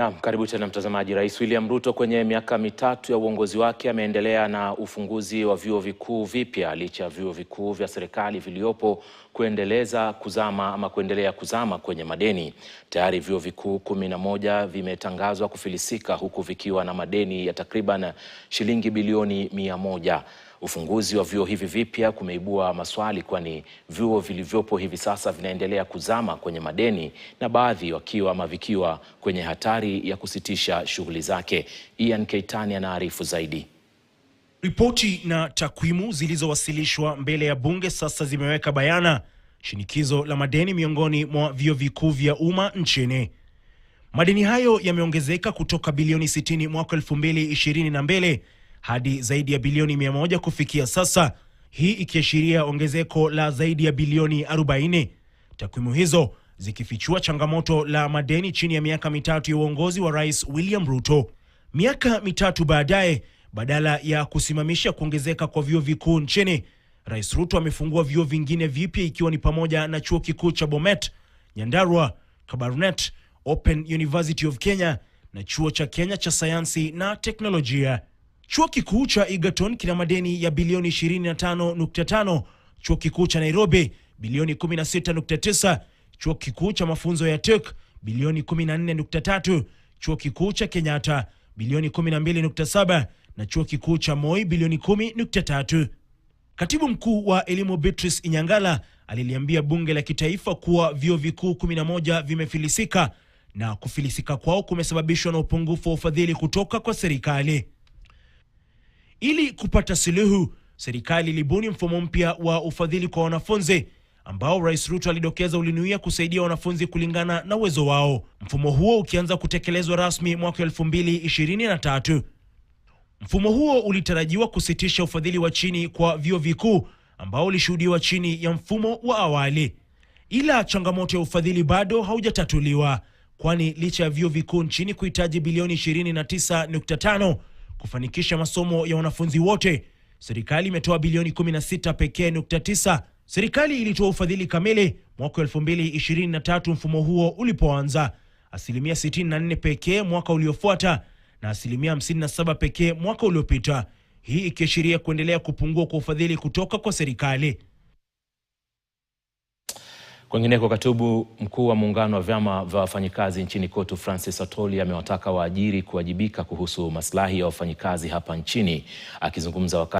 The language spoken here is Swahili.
Naam, karibu tena mtazamaji. Rais William Ruto kwenye miaka mitatu ya uongozi wake ameendelea na ufunguzi wa vyuo vikuu vipya licha ya vyuo vikuu vya serikali viliopo kuendelea kuzama kwenye madeni. Tayari vyuo vikuu 11 vimetangazwa kufilisika huku vikiwa na madeni ya takriban shilingi bilioni 100. Ufunguzi wa vyuo hivi vipya kumeibua maswali, kwani vyuo vilivyopo hivi sasa vinaendelea kuzama kwenye madeni na baadhi vikiwa kwenye hatari ya kusitisha shughuli zake. Ian Keitani anaarifu zaidi. Ripoti na takwimu zilizowasilishwa mbele ya bunge sasa zimeweka bayana shinikizo la madeni miongoni mwa vyuo vikuu vya umma nchini. Madeni hayo yameongezeka kutoka bilioni 60 mwaka 2022 hadi zaidi ya bilioni 100 kufikia sasa, hii ikiashiria ongezeko la zaidi ya bilioni 40. Takwimu hizo zikifichua changamoto la madeni chini ya miaka mitatu ya uongozi wa Rais William Ruto. Miaka mitatu baadaye, badala ya kusimamisha kuongezeka kwa vyuo vikuu nchini, Rais Ruto amefungua vyuo vingine vipya, ikiwa ni pamoja na chuo kikuu cha Bomet, Nyandarua, Kabarnet, Open University of Kenya na chuo cha Kenya cha sayansi na teknolojia. Chuo kikuu cha Egerton kina madeni ya bilioni 25.5, chuo kikuu cha Nairobi bilioni 16.9, chuo kikuu cha mafunzo ya TUK bilioni 14.3, chuo kikuu cha Kenyatta bilioni 12.7 na chuo kikuu cha Moi bilioni 10.3. Katibu mkuu wa elimu Beatrice Inyangala aliliambia bunge la kitaifa kuwa vyuo vikuu 11 vimefilisika na kufilisika kwao kumesababishwa na upungufu wa ufadhili kutoka kwa serikali. Ili kupata suluhu, serikali ilibuni mfumo mpya wa ufadhili kwa wanafunzi ambao Rais Ruto alidokeza ulinuia kusaidia wanafunzi kulingana na uwezo wao. Mfumo huo ukianza kutekelezwa rasmi mwaka 2023. Mfumo huo ulitarajiwa kusitisha ufadhili wa chini kwa vyuo vikuu ambao ulishuhudiwa chini ya mfumo wa awali. Ila changamoto ya ufadhili bado haujatatuliwa, kwani licha ya vyuo vikuu nchini kuhitaji bilioni 29.5 kufanikisha masomo ya wanafunzi wote, serikali imetoa bilioni 16 pekee. Serikali ilitoa ufadhili kamili mwaka 2023 mfumo huo ulipoanza, asilimia 64 pekee mwaka uliofuata na asilimia 57 pekee mwaka uliopita, hii ikiashiria kuendelea kupungua kwa ufadhili kutoka kwa serikali. Kwingineko, katibu mkuu wa muungano wa vyama vya wafanyikazi nchini KOTU Francis Atoli amewataka waajiri kuwajibika kuhusu maslahi ya wafanyikazi hapa nchini. Akizungumza